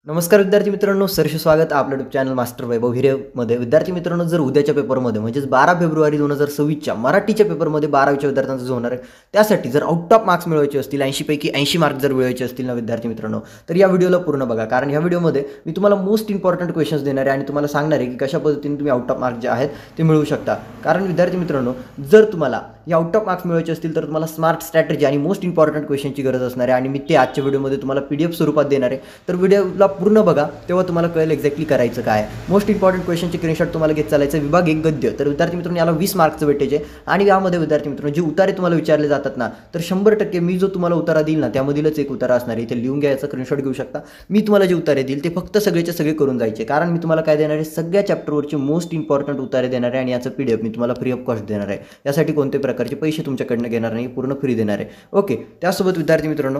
नमस्कार विद्यार्थी मित्रांनो, सहर्ष स्वागत आपल्या यूट्यूब चॅनल मास्टर वैभव हिरेमध्ये. विद्यार्थी मित्रांनो, जर उद्याच्या पेपरमध्ये म्हणजेच 12 फेब्रुवारी 2026च्या मराठीच्या पेपरमध्ये 12वीच्या विद्यार्थ्यांचं जो होणार आहे, त्यासाठी जर आउट ऑफ मार्क्स मिळवायचे असतील, 80 पैकी 80 मार्क जर मिळवायचे असतील ना विद्यार्थी मित्रांनो, तर या व्हिडिओला पूर्ण बघा. कारण या व्हिडिओमध्ये मी तुम्हाला मोस्ट इम्पॉर्टंट क्वेश्चन्स देणार आहे आणि तुम्हाला सांगणार आहे की कशा पद्धतीने तुम्ही आउट ऑफ मार्क्स जे आहेत ते मिळवू शकता. कारण विद्यार्थी मित्रांनो, जर तुम्हाला या आउट ऑफ मार्क्स मिळवायचे असतील तर तुम्हाला स्मार्ट स्ट्रॅटेजी आणि मोस्ट इम्पॉर्टंट क्वेश्चनची गरज असणार आहे आणि मी ते आजच्या व्हिडिओमध्ये तुम्हाला PDF स्वरूपात देणार आहे. तर व्हिडिओला पूर्ण बघा, तेव्हा तुम्हाला कळेल एक्झॅक्टली करायचं काय. मोस्ट इम्पॉर्टंट क्वेश्चनचे स्क्रीनशॉट तुम्हाला घेत चालायचं. विभाग 1 गद्य. तर विद्यार्थी मित्रांनो, याला 20 मार्क्सचं वेटेज आहे आणि यामध्ये विद्यार्थी मित्रांनो जे उतारे तुम्हाला विचारले जातात ना, तर 100% मी जो तुम्हाला उतारा देईल ना त्यामधीलच एक उतारा असणार आहे. इथे लिहून घ्यायचा, स्क्रीनशॉट घेऊ शकता. मी तुम्हाला जे उतारे देईल ते फक्त सगळेचे सगळे करून जायचे. कारण मी तुम्हाला काय देणार आहे, सगळ्या चॅप्टरवरचे मोस्ट इम्पॉर्टंट उतारे देणार आहे आणि याचं PDF मी तुम्हाला फ्री ऑफ कॉस्ट देणार आहे. यासाठी कोणत्याही प्रकारचे पैसे तुमच्याकडनं घेणार नाही, पूर्ण फ्री देणार आहे. ओके. त्यासोबत विद्यार्थी मित्रांनो,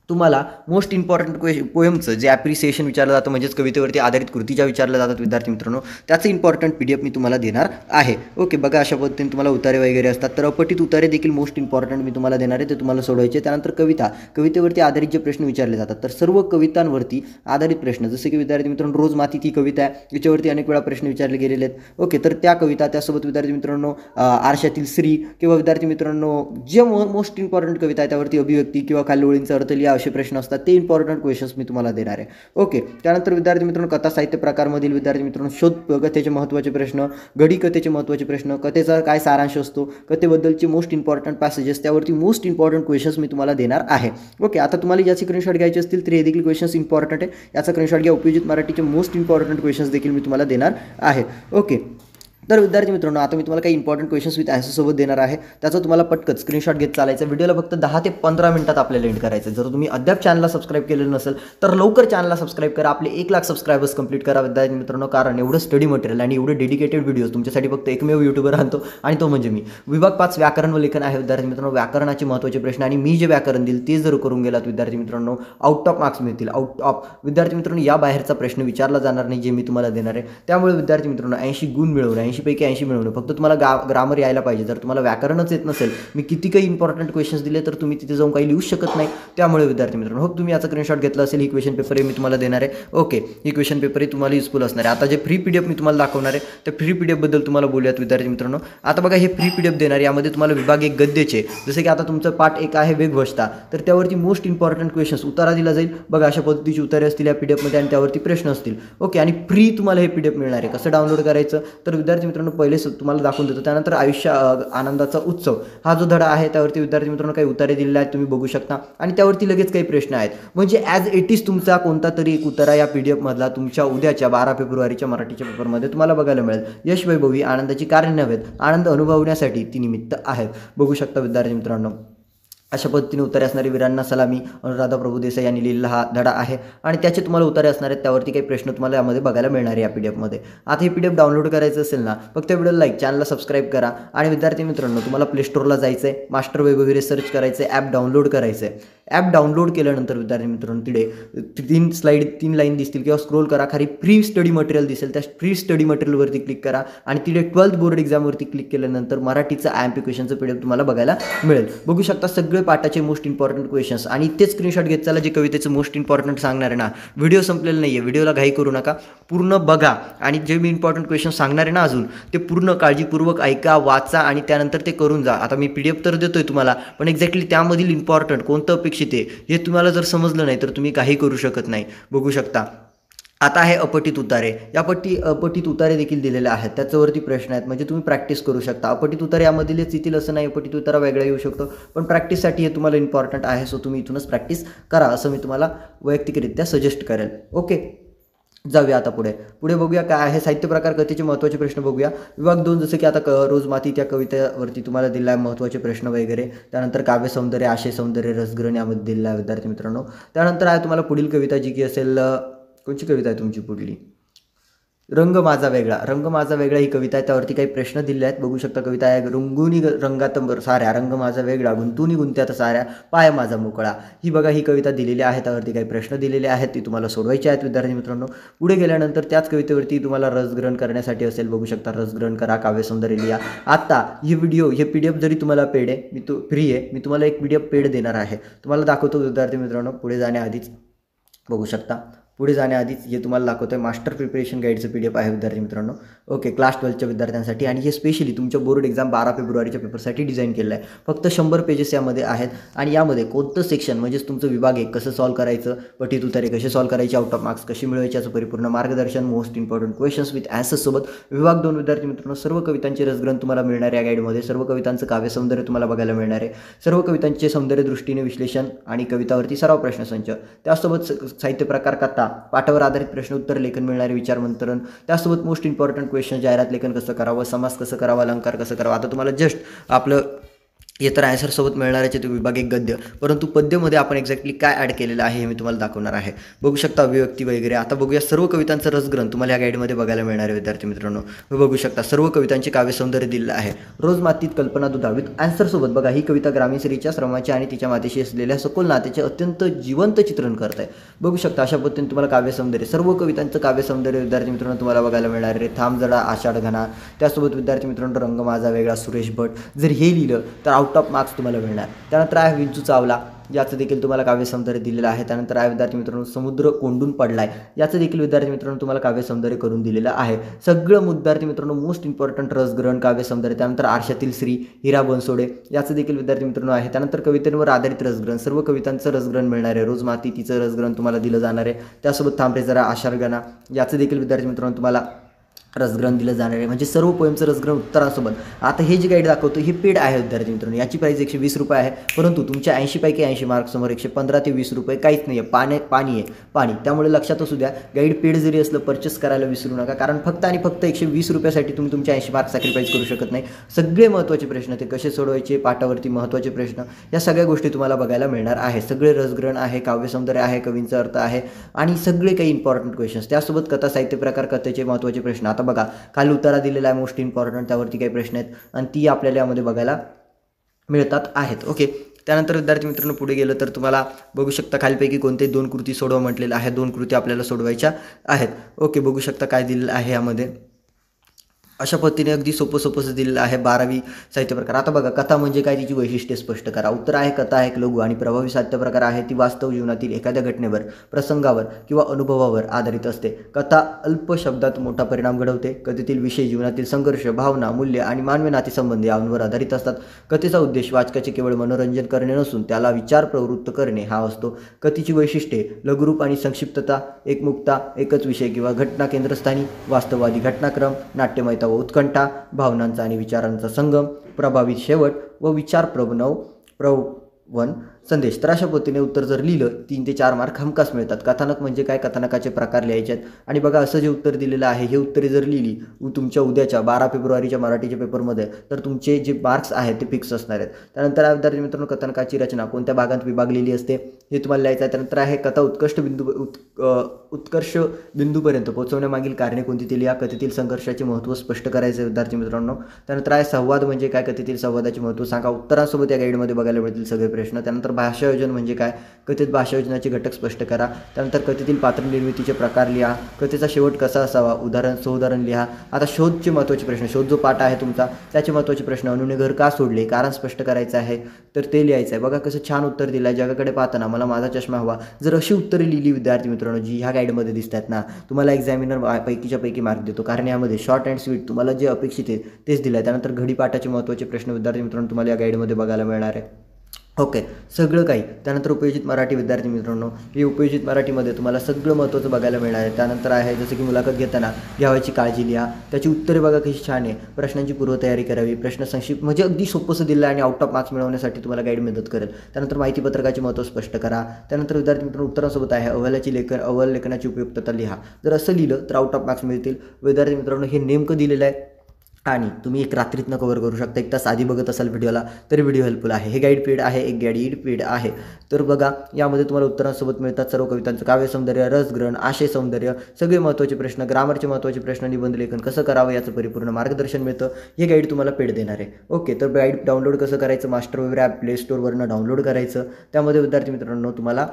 तुम्हाला मोस्ट इम्पॉर्टंट पोएमचं जे ॲप्रिसिएशन विचारलं जातं, म्हणजेच कवितेवरती आधारित कृतीच्या विचारल्या जातात विद्यार्थी मित्रांनो, त्याचं इम्पॉर्टंट PDF मी तुम्हाला देणार आहे. ओके. बघा, अशा पद्धतीने तुम्हाला उतारे वगैरे असतात. तर अपठित उतारे देखील मोस्ट इम्पॉर्टंट मी तुम्हाला देणार आहे, ते तुम्हाला सोडवायचे. त्यानंतर कवितेवरती आधारित जे प्रश्न विचारले जातात, तर सर्व कवितांवरती आधारित प्रश्न, जसे की विद्यार्थी मित्रांनो रोज माती ती कविता आहे, याच्यावरती अनेक वेळा प्रश्न विचारले गेलेले आहेत. ओके. तर त्या कविता, त्यासोबत विद्यार्थी मित्रांनो आरशातील स्त्री, किंवा विद्यार्थी मित्रांनो जे मोस्ट इम्पॉर्टंट कविता आहे त्यावरती अभिव्यक्ती किंवा खालील ओळींचा अर्थ लिहा असे प्रश्न असतात, ते इम्पॉर्टंट क्वेश्चन्स मी तुम्हाला देणार आहे. ओके. त्यानंतर विद्यार्थी मित्रांनो कथा साहित्य प्रकारमधील विद्यार्थी मित्रांनो शोध कथेचे महत्त्वाचे प्रश्न, गडी कथेचे महत्त्वाचे प्रश्न, कथेचा काय सारांश असतो, कथेबद्दलचे मोस्ट इम्पॉर्टंट पॅसेजेस, त्यावरती मोस्ट इम्पॉर्टंट क्वेश्चन्स मी तुम्हाला देणार आहे. ओके. आता तुम्हाला याचे स्क्रीनशॉट घ्यायचे असतील तर हे देखील क्वेश्चन्स इम्पॉर्टंट आहे. याचा स्क्रीनशॉट घ्या. उपयोजित मराठीचे मोस्ट इम्पॉर्टंट क्वेश्चन्स देखील मी तुम्हाला देणार आहे. ओके. तर विद्यार्थी मित्रांनो, आता मी तुम्हाला काही इम्पॉर्टंट क्वेश्चन्स विथ आन्सरसोबत देणार आहे. त्याचा तुम्हाला पटकन स्क्रीनशॉट घेत चालायचं. व्हिडिओला फक्त 10 ते 15 मिनिटात आपल्याला एंड करायचं. जर तुम्ही अद्याप चॅनलला सबस्क्राईब केलेलं नसेल तर लवकर चॅनलला सबस्क्राईब करा. आपले 1 लाख सबस्क्रायबर्स कंप्लीट करा विद्यार्थी मित्रांनो. कारण एवढं स्टडी मटेरियल आणि एवढे डेडिकेटेड व्हिडिओज तुमच्यासाठी फक्त एकमेव यूट्यूबर आणतो आणि तो म्हणजे मी. विभाग 5 व्याकरण व लेखन आहे विद्यार्थी मित्रांनो. व्याकरणाचे महत्त्वाचे प्रश्न आणि मी जे व्याकरण देईल ते जर करून गेलात विद्यार्थी मित्रांनो, आउट ऑफ मार्क्स मिळतील. आउट ऑफ विद्यार्थी मित्रांनो, या बाहेरचा प्रश्न विचारला जाणार नाही जे मी तुम्हाला देणार आहे. त्यामुळे विद्यार्थी मित्रांनो 80 गुण मिळवणं, 80 पैकी 80 मिळवणं, फक्त तुम्हाला ग्रामर यायला पाहिजे. जर तुम्हाला व्याकरणच येत नसेल, मी किती काही इम्पॉर्टंट क्वेश्चन्स दिले तर तुम्ही तिथे जाऊन काही लिहू शकत नाही. त्यामुळे विद्यार्थी मित्रांनो, होप तुम्ही याचा स्क्रीनशॉट घेतला असेल. ही क्वेश्चन पेपर मी तुम्हाला देणार आहे. ओके. ही क्वेश्चन पेपर तुम्हाला युजफुल असणार आहे. आता जे फ्री PDF मी तुम्हाला दाखवणार आहे, त्या फ्री PDF बद्दल तुम्हाला बोलूयात विद्यार्थी मित्रांनो. आता बघा, हे फ्री PDF देणार, यामध्ये तुम्हाला विभाग 1 गद्यचे, जसे की आता तुमचं पाठ 1 आहे वेगवष्टा, तर त्यावरती मोस्ट इम्पॉर्टंट क्वेश्चन्स उतारा दिला जाईल. बघा, अशा पद्धतीची उतारे असतील या PDF मध्ये आणि त्यावरती प्रश्न असतील. ओके. आणि फ्री तुम्हाला हे PDF मिळणार आहे. कसं डाउनलोड करायचं तर विद्यार्थी मित्रांनो पहिले तुम्हाला दाखवून देतो. त्यानंतर आयुष्य आनंदाचा उत्सव हा जो धडा आहे त्यावरती विद्यार्थी मित्रांनो काही उतारे दिलेले आहेत, तुम्ही बघू शकता. आणि त्यावरती लगेच काही प्रश्न आहेत. म्हणजे ॲज इट इज तुमचा कोणता तरी एक उतारा या PDF मधला तुमच्या उद्याच्या 12 फेब्रुवारीच्या मराठीच्या पेपरमध्ये तुम्हाला बघायला मिळेल. यश वैभवी आनंदाची कारणे नव्हेत, आनंद अनुभवण्यासाठी ती निमित्त आहेत. बघू शकता विद्यार्थी मित्रांनो. अशा पद्धतीने उतारे असणारे. वीरांना सलामी अनुराधा प्रभुदेसाई यांनी लिहिलेला हा धडा आहे आणि त्याचे तुम्हाला उतारे असणार आहेत. त्यावरती काही प्रश्न तुम्हाला यामध्ये बघायला मिळणार आहे या PDF मध्ये. आता हे PDF डाउनलोड करायचं असेल ना, फक्त व्हिडिओला लाईक, चॅनलला सबस्क्राईब करा. आणि विद्यार्थी मित्रांनो, तुम्हाला प्ले स्टोअरला जायचं आहे, मास्टर वैभव हिरे सर्च करायचं आहे, ॲप डाउनलोड करायचं आहे. ॲप डाउनलोड केल्यानंतर विद्यार्थी मित्रांनो तिथे 3 लाईन दिसतील किंवा स्क्रोल करा, खाली फ्री स्टडी मटेरियल दिसेल. त्या फ्री स्टडी मटेरियलवरती क्लिक करा आणि तिथे 12th बोर्ड एक्झामवरती क्लिक केल्यानंतर मराठीचं IMP क्वेश्चनचं PDF तुम्हाला बघायला मिळेल. बघू शकता सगळे पाठाचे मोस्ट इम्पॉर्टंट क्वेश्चन्स आणि तेच स्क्रीनशॉट घेत चला जे कवितेचं मोस्ट इम्पॉर्टंट सांगणार आहे ना. व्हिडिओ संपलेला नाही आहे, व्हिडिओला घाई करू नका, पूर्ण बघा आणि जे मी इम्पॉर्टंट क्वेश्चन सांगणार आहे ना अजून, ते पूर्ण काळजीपूर्वक ऐका, वाचा आणि त्यानंतर ते करून जा. आता मी PDF तर देतोय तुम्हाला, पण एक्झॅक्टली त्यामधील इम्पॉर्टंट कोणतं अपेक्षित आहे हे तुम्हाला जर समजलं नाही तर तुम्ही काही करू शकत नाही. बघू शकता. आता आहे अपठित उतारे. या अपठित उतारे देखील दिलेले आहेत, त्याच्यावरती प्रश्न आहेत, म्हणजे तुम्ही प्रॅक्टिस करू शकता. अपठित उतारे यामधीलच येतील असं नाही, अपठित उतारा वेगळा येऊ शकतो, पण प्रॅक्टिससाठी हे तुम्हाला इम्पॉर्टंट आहे. सो तुम्ही इथूनच प्रॅक्टिस करा असं मी तुम्हाला वैयक्तिकरित्या सजेस्ट करेल. ओके. जाऊया आता पुढे बघूया काय आहे. साहित्य प्रकार कथेचे महत्त्वाचे प्रश्न बघूया. विभाग 2 जसं की आता रोज माती त्या कवितेवरती तुम्हाला दिला आहे महत्त्वाचे प्रश्न वगैरे. त्यानंतर काव्य सौंदर्य, आशय सौंदर्य, रसग्रहण यामध्ये दिलेला आहे विद्यार्थी मित्रांनो. त्यानंतर आहे तुम्हाला पुढील कविता जी की असेल, कोणची कविता आहे तुमची पुढली, रंग माझा वेगळा. रंग माझा वेगळा ही कविता आहे, त्यावरती काही प्रश्न दिले आहेत. बघू शकता. कविता आहे रंगुनी रंगात साऱ्या, रंग माझा वेगळा, गुंतुनी गुंत्यात साऱ्या, पाय माझा मोकळा. ही बघा ही कविता दिलेली आहे, त्यावरती काही प्रश्न दिलेले आहेत, ती तुम्हाला सोडवायची आहेत विद्यार्थी मित्रांनो. पुढे गेल्यानंतर त्याच कवितेवरती तुम्हाला रसग्रहण करण्यासाठी असेल. बघू शकता. रसग्रहण करा, काव्य सौंदर्य लिहा. आता ही PDF जरी तुम्हाला पेड आहे, फ्री आहे, मी तुम्हाला एक PDF पेड देणार आहे, तुम्हाला दाखवतो विद्यार्थी मित्रांनो पुढे जाण्याआधीच. बघू शकता. पुढे जाण्याआधीच हे तुम्हाला दाखवतोय मास्टर प्रिपरेशन गाईडचं PDF आहे विद्यार्थी मित्रांनो. ओके, क्लास 12च्या विद्यार्थ्यांसाठी आणि हे स्पेशली तुमच्या बोर्ड एक्झाम 12 फेब्रुवारीच्या पेपरसाठी डिझाईन केलं आहे. फक्त 100 पेजेस यामध्ये आहेत आणि यामध्ये कोणतं सेक्शन म्हणजेच तुमचं विभाग आहे कसं सॉल्व करायचं, पठित उत्तरे कशी सॉल्व करायची, आउट ऑफ मार्क्स कशी मिळवायची याचं परिपूर्ण मार्गदर्शन, मोस्ट इम्पॉर्टंट क्वेश्चन्स विथ ॲन्सर्ससोबत विभाग 2 विद्यार्थी मित्रांनो सर्व कवितांचे रसग्रंथ तुम्हाला मिळणार आहे. या गाईडमध्ये सर्व कवितांचं काव्यसौंदर्य तुम्हाला बघायला मिळणार आहे. सर्व कवितांचे सौंदर्य दृष्टीने विश्लेषण आणि कवितावरती सराव प्रश्नसंच, त्यासोबत साहित्य प्रकार कथा, पाठावर आधारित प्रश्न उत्तर लेखन मिळणारे विचारमंथन, त्यासोबत मोस्ट इम्पॉर्टंट क्वेश्चन, जाहिरात लेखन कसं करावं, समास कसं करावा, अलंकार कसं करावा. आता तुम्हाला जस्ट आपलं हे तर ॲन्सरसोबत मिळणाऱ्याचे ते विभाग एक गद्य, परंतु पद्यमध्ये आपण एक्झॅक्टली काय ॲड केलेलं आहे हे मी तुम्हाला दाखवणार आहे. बघू शकता अभिव्यक्ती वगैरे. आता बघूया सर्व कवितांचा रसग्रंथ तुम्हाला या गाईडमध्ये बघायला मिळणार आहे विद्यार्थी मित्रांनो. बघू शकता सर्व कवितांचे काव्यसौंदर्य दिलेलं आहे. रोज मातीत कल्पना दुधा विथ ॲन्सरसोबत. बघा ही कविता ग्रामीण स्त्रीच्या श्रमाचे आणि तिच्या मातेशी असलेल्या सखोल नात्याचे अत्यंत जिवंत चित्रण करत आहे. बघू शकता अशा पद्धतीने तुम्हाला काव्यसौंदर्य, सर्व कवितांचं काव्यसौंदर्य विद्यार्थी मित्रांनो तुम्हाला बघायला मिळणार आहे. थांब जडा आषाढ घना, त्यासोबत विद्यार्थी मित्रांनो रंग माझा वेगळा सुरेश भट. जर हे लिहिलं तर आउट ऑफ मार्क्स तुम्हाला मिळणार. त्यानंतर आहे विंचू चावला, याचं देखील तुम्हाला काव्यसौंदर्य दिलेलं आहे. त्यानंतर आहे विद्यार्थी मित्रांनो समुद्र कोंडून पडलाय, याचं देखील विद्यार्थी मित्रांनो तुम्हाला काव्यसौंदर्य करून दिलेलं आहे. सगळं विद्यार्थी मित्रांनो मोस्ट इम्पॉर्टंट रसग्रहण काव्यसौंदर्य. त्यानंतर आरशातील श्री, हिरा बनसोडे, याचं देखील विद्यार्थी मित्रांनो आहे. त्यानंतर कवितेवर आधारित रसग्रहण, सर्व कवितांचं रसग्रहण मिळणार आहे. रोज माती तिचं रसग्रहण तुम्हाला दिलं जाणार आहे. त्यासोबत थांबरे जरा आषाढगणा, याचं देखील विद्यार्थी मित्रांनो तुम्हाला रसग्रहण दिलं जाणार आहे. म्हणजे सर्व पोएमचं रसग्रहण उत्तरांसोबत. आता हे जे गाईड दाखवतो हे पेड आहे विद्यार्थी मित्रांनो. याची प्राईस 120 रुपये आहे, परंतु तुमच्या 80 पैकी 80 मार्क्ससमोर 115 ते 20 रुपये काहीच नाही आहे. पाणी आहे पाणी. त्यामुळे लक्षात असू द्या, गाईड पेड जरी असलं परचेस करायला विसरू नका, कारण फक्त आणि फक्त 120 रुपयासाठी तुम्ही तुमच्या 80 मार्क्स सॅक्रिफाईस करू शकत नाही. सगळे महत्त्वाचे प्रश्न ते कसे सोडवायचे, पाठावरती महत्त्वाचे प्रश्न, या सगळ्या गोष्टी तुम्हाला बघायला मिळणार आहे. सगळे रसग्रहण आहे, काव्यसौंदर्य आहे, कवींचा अर्थ आहे आणि सगळे काही इम्पॉर्टंट क्वेश्चन्स, त्यासोबत कथा, साहित्य प्रकार, कथेचे महत्त्वाचे प्रश्न. आता बघा खाली उत्तरा दिलेला आहे मोस्ट इम्पॉर्टंट, त्यावरती काही प्रश्न आहेत आणि ती आपल्याला यामध्ये बघायला मिळतात आहेत. ओके, त्यानंतर विद्यार्थी मित्रांनो पुढे गेलं तर तुम्हाला बघू शकता खालीपैकी कोणते 2 कृती सोडवा म्हटलेलं आहे. 2 कृती आपल्याला सोडवायच्या आहेत. ओके, बघू शकता काय दिलेलं आहे यामध्ये. अशा पद्धतीने अगदी सोपं दिलेलं आहे. 12वी साहित्य प्रकार. आता बघा कथा म्हणजे काय, तिची वैशिष्ट्ये स्पष्ट करा. उत्तर आहे कथा एक लघु आणि प्रभावी साहित्य प्रकार आहे. ती वास्तव जीवनातील एखाद्या घटनेवर, प्रसंगावर किंवा अनुभवावर आधारित असते. कथा अल्प शब्दात मोठा परिणाम घडवते. कथेतील विषय जीवनातील संघर्ष, भावना, मूल्य आणि मानवी नातेसंबंध यांवर आधारित असतात. कथेचा उद्देश वाचकाचे केवळ मनोरंजन करणे नसून त्याला विचार प्रवृत्त करणे हा असतो. कथेची वैशिष्ट्ये लघुरूप आणि संक्षिप्तता, एकमुखता, एकच विषय किंवा घटना केंद्रस्थानी, वास्तववादी घटनाक्रम, नाट्यमयता व उत्कंठा, भावनांचा आणि विचारांचा संगम, प्रभावित शेवट व विचार प्रवण संदेश. तर अशा पद्धतीने उत्तर जर लिहिलं 3 ते 4 मार्क हमखास मिळतात. कथानक म्हणजे काय, कथानकाचे प्रकार लिहायचे आहेत. आणि बघा असं जे उत्तर दिलेलं आहे हे उत्तरे जर लिहिली तुमच्या उद्याच्या 12 फेब्रुवारीच्या मराठीच्या पेपरमध्ये तर तुमचे जे मार्क्स आहेत ते फिक्स असणार आहेत. त्यानंतर विद्यार्थी मित्रांनो कथानकाची रचना कोणत्या भागात विभागलेली असते हे तुम्हाला लिहायचं आहे. त्यानंतर आहे कथा उत्कर्ष बिंदूपर्यंत पोहोचवण्यामागील कारणे कोणती ते लिहा. कथेतील संघर्षाचे महत्त्व स्पष्ट करायचे विद्यार्थी मित्रांनो. त्यानंतर आहे संवाद म्हणजे काय, कथेतील संवादाचे महत्त्व सांगा. उत्तरांसोबत या गाईडमध्ये बघायला मिळतील सगळे प्रश्न. त्यानंतर भाषायोजन म्हणजे काय, कथेत भाषायोजनाचे घटक स्पष्ट करा. त्यानंतर कथेतील पात्र निर्मितीचे प्रकार लिहा. कथेचा शेवट कसा असावा, सोउदाहरण लिहा. आता शोधचे महत्त्वाचे प्रश्न, शोध जो पाठ आहे तुमचा त्याचे महत्त्वाचे प्रश्न. अनुने घर का सोडले, कारण स्पष्ट करायचं आहे तर ते लिहायचं आहे. बघा कसं छान उत्तर दिलं आहे. जगाकडे पाहताना मला माझा चष्मा हवा. जर अशी उत्तरे लिहिली विद्यार्थी मित्रांनो जी ह्या गाईडमध्ये दिसतात ना, तुम्हाला एक्झामिनर पैकीच्या पैकी मार्क देतो, कारण यामध्ये शॉर्ट अँड स्वीट तुम्हाला जे अपेक्षित आहे तेच दिलं आहे. त्यानंतर घडीपाठाचे महत्त्वाचे प्रश्न विद्यार्थी मित्रांनो तुम्हाला या गाईडमध्ये बघायला मिळणार आहे. ओके, सगळं काही. त्यानंतर उपयोजित मराठी विद्यार्थी मित्रांनो, हे उपयोजित मराठीमध्ये तुम्हाला सगळं महत्त्वाचं बघायला मिळणार आहे. त्यानंतर आहे जसं की मुलाखत घेताना घ्यावायची काळजी लिहा. त्याची उत्तरे बघा कशी छान आहे. प्रश्नांची पूर्वतयारी करावी. प्रश्न संक्षिप्त म्हणजे अगदी सोपंसं दिलं आहे आणि आउट ऑफ मार्क्स मिळवण्यासाठी तुम्हाला गाईड मदत करेल. त्यानंतर माहिती पत्रकाचे महत्त्व स्पष्ट करा. त्यानंतर विद्यार्थी मित्रांनो उत्तरांसोबत आहे अहवाल लेखनाची उपयुक्तता लिहा. जर असं लिहिलं तर आउट ऑफ मार्क्स मिळतील. विद्यार्थी मित्रांनो हे नेमकं दिलेलं आहे आणि तुम्ही एक रात्रीतनं कव्हर करू शकता. 1 तास आधी बघत असाल व्हिडिओला तरी व्हिडिओ हेल्पफुल आहे. हे गाईड पेड आहे, एक गाईड पेड आहे. तर बघा यामध्ये तुम्हाला उत्तरांसोबत मिळतात सर्व कवितांचं काव्यसौंदर्य, रसग्रहण, आशय सौंदर्य, सगळे महत्त्वाचे प्रश्न, ग्रामरचे महत्त्वाचे प्रश्न, निबंध लेखन कसं करावं याचं परिपूर्ण मार्गदर्शन मिळतं. हे गाईड तुम्हाला पेड देणार आहे. ओके, तर गाईड डाउनलोड कसं करायचं, मास्टर वगैरे ॲप प्ले स्टोअरवरनं डाउनलोड करायचं. त्यामध्ये विद्यार्थी मित्रांनो तुम्हाला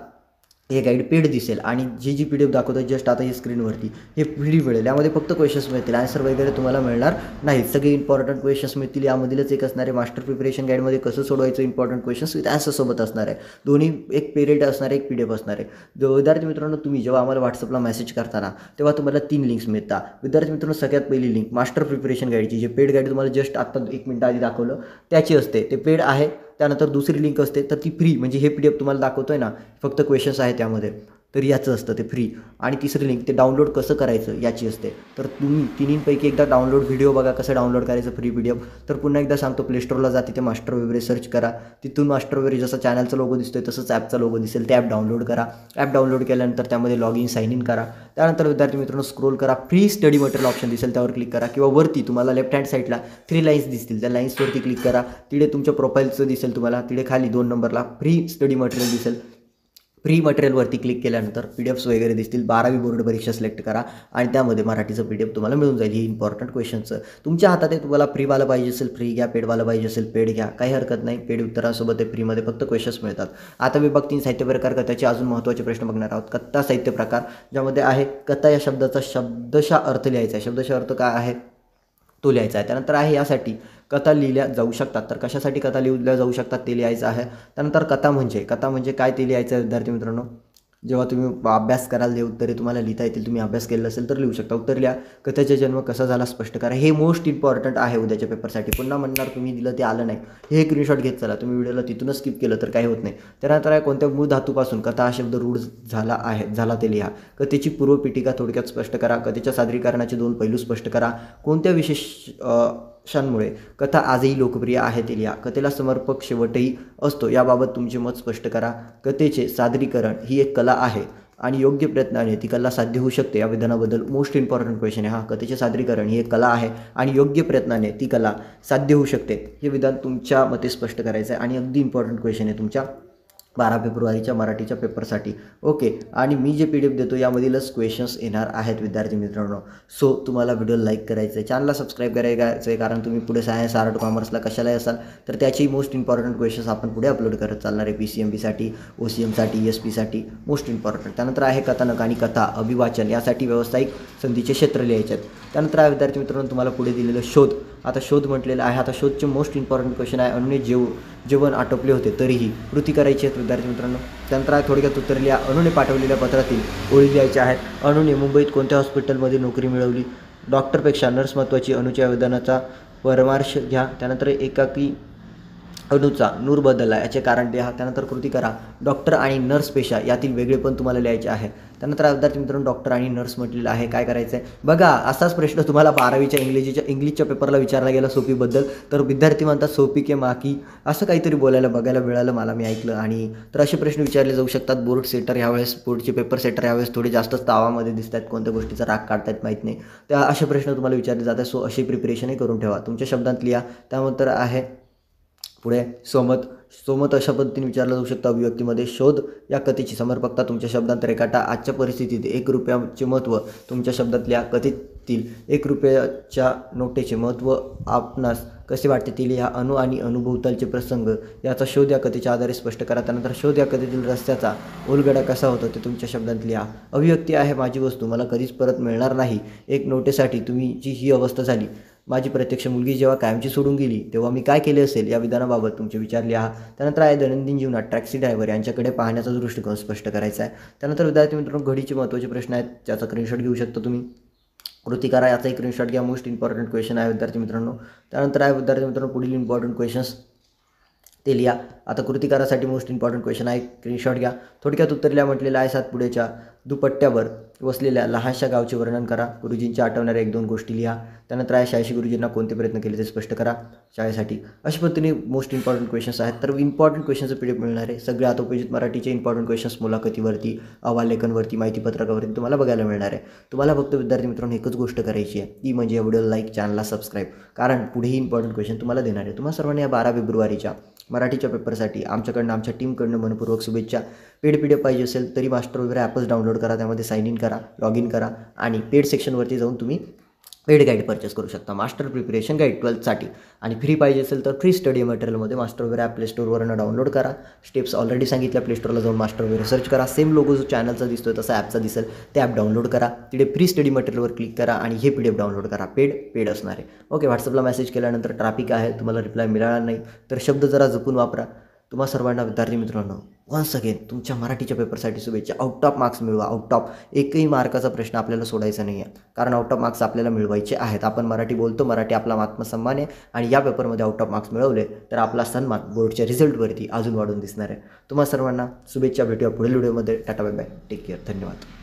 हे गाईड पेड दिसेल आणि जी PDF दाखवतो जस्ट आता ही स्क्रीनवरती हे फ्री मिळेल. यामध्ये फक्त क्वेश्चन्स मिळतील, आन्सर वगैरे तुम्हाला मिळणार नाहीत. सगळे इम्पॉर्टंट क्वेश्चन्स मिळतील. यामधीलच एक असणार आहे मास्टर प्रिपरेशन गाईडमध्ये कसं सोडवायचं इम्पॉर्टंट क्वेश्चन्स विथ आन्सरसोबत असणार आहे. दोन्ही एक पेरेड असणार आहे, एक PDF असणार आहे. विद्यार्थी मित्रांनो, तुम्ही जेव्हा आम्हाला व्हॉट्सअपला मेसेज करताना तेव्हा तुम्हाला 3 लिंक्स मिळतात. विद्यार्थी मित्रांनो, सगळ्यात पहिली लिंक मास्टर प्रिपरेशन गाईडची, जे पेड गाईड तुम्हाला जस्ट आता 1 मिनिट आधी दाखवलं त्याची असते, ते पेड आहे. त्यानंतर दुसरी लिंक असते तर ती फ्री, म्हणजे हे PDF तुम्हाला दाखवतोय ना, फक्त क्वेश्चन्स आहे त्यामध्ये, तर याचं असतं ते फ्री. आणि तिसरी लिंक ते डाउनलोड कसं करायचं याची असते. तर तुम्ही तिन्हींपैकी एकदा डाउनलोड व्हिडिओ बघा कसं डाउनलोड करायचं फ्री PDF. तर पुन्हा एकदा सांगतो, प्लेस्टोरला जा, तिथे मास्टर वगैरे सर्च करा. तिथून मास्टर वगैरे जसं चॅनलचा लोगो दिसतोय तसंच ॲपचा लोगो दिसेल, ते ॲप डाउनलोड करा. ॲप डाउनलोड केल्यानंतर त्यामध्ये लॉग इन साइन इन करा. त्यानंतर विद्यार्थी मित्रांनो स्क्रोल करा, फ्री स्टडी मटेरियल ऑप्शन दिसेल त्यावर क्लिक करा, किंवा वरती तुम्हाला लेफ्ट हँड साईडला 3 लाईन्स दिसतील, त्या लाईन्सवरती क्लिक करा. तिथे तुमच्या प्रोफाईलचं दिसेल तुम्हाला, तिथे खाली 2 नंबरला फ्री स्टडी मटेरियल दिसेल. फ्री मटेरियलवरती क्लिक केल्यानंतर PDFs वगैरे दिसतील. 12वी बोर्ड परीक्षा सिलेक्ट करा आणि त्यामध्ये मराठीचं PDF तुम्हाला मिळून जाईल. ही इम्पॉर्टंट क्वेश्चनचं तुमच्या हातात आहे. तुम्हाला फ्रीवाला पाहिजे असेल फ्री घ्या, पेडवाला पाहिजे असेल पेड घ्या, काही हरकत नाही. पेड उत्तरांसोबत ते फ्रीमध्ये फक्त क्वेश्चन्स मिळतात. आता विभाग 3 साहित्य प्रकार कथाचे अजून महत्त्वाचे प्रश्न बघणार आहोत. कथा साहित्य प्रकार, ज्यामध्ये आहे कथा या शब्दाचा शब्दशः अर्थ लिहायचा आहे. शब्दशः अर्थ काय आहे तो लिहायचा आहे. त्यानंतर आहे यासाठी कथा लिहिल्या जाऊ शकतात, तर कशासाठी कथा लिहिल्या जाऊ शकतात ते लिहायचं आहे. त्यानंतर कथा म्हणजे काय ते लिहायचं आहे. विद्यार्थी मित्रांनो, जेव्हा तुम्ही अभ्यास कराल ते उत्तरे तुम्हाला लिहिता येतील. तुम्ही अभ्यास केलेला असेल तर लिहू शकता. उत्तर लिहा. कथेचा जन्म कसा झाला स्पष्ट करा. हे मोस्ट इम्पॉर्टंट आहे उद्याच्या पेपरसाठी. पुन्हा म्हणणार तुम्ही दिलं ते आलं नाही, हे स्क्रीनशॉट घेत चला. तुम्ही व्हिडिओला तिथूनच स्किप केलं तर काही होत नाही. त्यानंतर आहे कोणत्या मूळ धातूपासून कथा हा शब्द रूढ झाला ते लिहा. कथेची पूर्वपीठिका थोडक्यात स्पष्ट करा. कथेच्या सादरीकरणाचे 2 पैलू स्पष्ट करा. कोणत्या विशेषांमुळे कथा आजही लोकप्रिय आहे ते लिहा. कथेला समर्पक शेवटही असतो, याबाबत तुमचे मत स्पष्ट करा. कथेचे सादरीकरण ही एक कला आहे आणि योग्य प्रयत्नाने ती कला साध्य होऊ शकते, या विधानाबद्दल मोस्ट इम्पॉर्टंट क्वेश्चन आहे. कथेचे सादरीकरण ही एक कला आहे आणि योग्य प्रयत्नाने ती कला साध्य होऊ शकते, हे विधान तुमच्या मते स्पष्ट करायचं आहे. आणि अगदी इम्पॉर्टंट क्वेश्चन आहे तुमच्या 12 फेब्रुवारीच्या मराठीच्या पेपरसाठी. ओके, आणि मी जे PDF देतो यामधीलच क्वेश्चन्स येणार आहेत विद्यार्थी मित्रांनो. सो तुम्हाला व्हिडिओ लाईक करायचं आहे, चॅनलला सबस्क्राईब करायचं आहे, कारण तुम्ही पुढे सायन्स आर्ट कॉमर्सला कशालाही असाल तर त्याची मोस्ट इम्पॉर्टंट क्वेश्चन्स आपण पुढे अपलोड करत चालणार आहे. PCMBसाठी, OCMसाठी, ESPसाठी मोस्ट इम्पॉर्टंट. त्यानंतर आहे कथानक आणि कथा अभिवाचन यासाठी व्यावसायिक संधीचे क्षेत्र लिहायचे आहेत. त्यानंतर आहे विद्यार्थी मित्रांनो तुम्हाला पुढे दिलेलं शोध. आता शोध म्हटलेलं आहे. आता शोधचे मोस्ट इम्पॉर्टंट क्वेश्चन आहे. अनुने जेवण आटोपले होते तरीही कृती करायची आहेत विद्यार्थी मित्रांनो. त्यानंतर आहे थोडक्यात उत्तर लिहा. अनुने पाठवलेल्या पत्रातील ओळी लिहायच्या आहेत. अनुने मुंबईत कोणत्या हॉस्पिटलमध्ये नोकरी मिळवली. डॉक्टरपेक्षा नर्स महत्त्वाची. अनुच्या विधानाचा परामर्श घ्या. त्यानंतर एकाकी अनुचा नूर बदलला याचे कारण लिहा. त्यानंतर कृती करा. डॉक्टर आणि नर्स पेशा यातील वेगळेपण तुम्हाला लिहायचे आहे. त्यानंतर विद्यार्थी मित्रांनो डॉक्टर आणि नर्स म्हटलेलं आहे. काय करायचं आहे बघा, असाच प्रश्न तुम्हाला 12वीच्या इंग्लिशच्या पेपरला विचारला गेला सोपीबद्दल, तर विद्यार्थी म्हणतात सोपी के माकी असं काहीतरी बघायला मिळालं मला, मी ऐकलं. आणि तर असे प्रश्न विचारले जाऊ शकतात. बोर्ड सेटर ह्यावेळेस, बोर्डचे पेपर सेटर ह्यावेळेस थोडे जास्तच तावामध्ये दिसत आहेत, कोणत्या गोष्टीचा राग काढतायत माहीत नाही, त्या असे प्रश्न तुम्हाला विचारले जातात. सो अशी प्रिपरेशनही करून ठेवा, तुमच्या शब्दात लिहा. त्यानंतर आहे पुढे सोमत अशा पद्धतीने विचारलं जाऊ शकतं अभिव्यक्तीमध्ये. शोध या कथेची समर्पकता तुमच्या शब्दात रेखाटा. आजच्या परिस्थितीत 1 रुपयाचे महत्त्व तुमच्या शब्दात लिहा. कथेतील 1 रुपयाच्या नोटेचे महत्त्व आपणास कसे वाटते ते लिहा. अणु आणि अनुभवतालचे प्रसंग याचा शोध या कथेच्या आधारे स्पष्ट करा. त्यानंतर शोध या कथेतील रस्त्याचा उलगडा कसा होता ते तुमच्या शब्दात लिहा. अभिव्यक्ती आहे माझी वस्तू मला कधीच परत मिळणार नाही. 1 नोटेसाठी तुम्ही ही अवस्था झाली. माझी प्रत्यक्ष मुलगी जेव्हा कायमची सोडून गेली तेव्हा मी काय केले असेल, या विधानाबाबत तुमचे विचार लिहा. त्यानंतर आहे दैनंदिन जीवनात टॅक्सी ड्रायव्हर यांच्याकडे पाहण्याचा दृष्टिकोन स्पष्ट करायचा आहे. त्यानंतर विद्यार्थी मित्रांनो घडीचे महत्त्वाचे प्रश्न आहेत, त्याचा स्क्रीनशॉट घेऊ शकता तुम्ही. कृती करा याचाही स्क्रीनशॉट घ्या. मोस्ट इम्पॉर्टंट क्वेश्चन आहे विद्यार्थी मित्रांनो. त्यानंतर आहे विद्यार्थी मित्रांनो पुढील इम्पॉर्टंट क्वेश्चन्स ते लिहा. आता कृती करासाठी मोस्ट इम्पॉर्टंट क्वेश्चन आहे, स्क्रीनशॉट घ्या. थोडक्यात उत्तर लिहा म्हटलेलं आहे. सातपुड्याच्या दुपट्ट्यावर वसलेल्या लहानशा गावचे वर्णन करा. गुरुजींच्या आठवणाऱ्या 1-2 गोष्टी लिहा. त्यानंतर आहे शाळेशी गुरुजींना कोणते प्रयत्न केले ते स्पष्ट करा शाळेसाठी. अशा पद्धतीने मोस्ट इम्पॉर्टंट क्वेश्चन्स आहेत. तर इम्पॉर्टंट क्वेश्चनचं PDF मिळणार आहे. सगळे आता उपयोजित मराठीचे इम्पॉर्टंट क्वेश्चन्स मुलाखतीवरती, अहवाललेखनवरती, माहितीपत्रकावरती तुम्हाला बघायला मिळणार आहे. तुम्हाला फक्त विद्यार्थी मित्रांनो एकच गोष्ट करायची आहे, ती म्हणजे या व्हिडिओला लाईक, चॅनलला सबस्क्राईब, कारण पुढेही इम्पॉर्टंट क्वेश्चन तुम्हाला देणार आहे. तुम्हाला सर्वांनी या 12 फेब्रुवारीच्या मराठीच्या पेपरसाठी आमच्याकडनं, आमच्या टीमकडनं मनपूर्वक शुभेच्छा. पेड PDF पाहिजे असेल तरी मास्टर वगैरे ॲपच डाउनलोड करा, त्यामध्ये साइन इन करा, लॉग इन करा आणि पेड सेक्शनवरती जाऊन तुम्ही पेड गाईड परचेस करू शकता, मास्टर प्रिपरेशन गाईड 12th आणि फ्री पाहिजे असेल तर फ्री स्टडी मटेरियलमध्ये मास्टरवेअर ॲप प्ले स्टोरवरून डाउनलोड करा. स्टेप्स ऑलरेडी सांगितल्या, प्ले स्टोरला जाऊन मास्टरवेअर सर्च करा, सेम लोगो जो चॅनलचा दिसतोय तसा ॲपचा दिसेल, ते ॲप डाउनलोड करा. तिथे फ्री स्टडी मटेरियलवर क्लिक करा आणि हे PDF डाउनलोड करा. पेड असणार आहे. ओके, व्हॉट्सअपला मेसेज केल्यानंतर ट्रॅफिक आहे, तुम्हाला रिप्लाय मिळाला नाही तर शब्द जरा जपून वापरा. तुम्हा सर्वांना विद्यार्थी मित्रांनो वन्स अगेन तुमच्या मराठीच्या पेपरसाठी शुभेच्छा. आउट ऑफ मार्क्स मिळवा. आउट ऑफ एकही मार्काचा प्रश्न आपल्याला सोडायचा नाही आहे, कारण आउट ऑफ मार्क्स आपल्याला मिळवायचे आहेत. आपण मराठी बोलतो, मराठी आपला आत्मसन्मान आहे आणि या पेपरमध्ये आउट ऑफ मार्क्स मिळवले तर आपला सन्मान बोर्डच्या रिझल्टवरती अजून वाढून दिसणार आहे. तुम्हा सर्वांना शुभेच्छा. भेटूया पुढील व्हिडिओमध्ये. Tata bye bye, take care, धन्यवाद.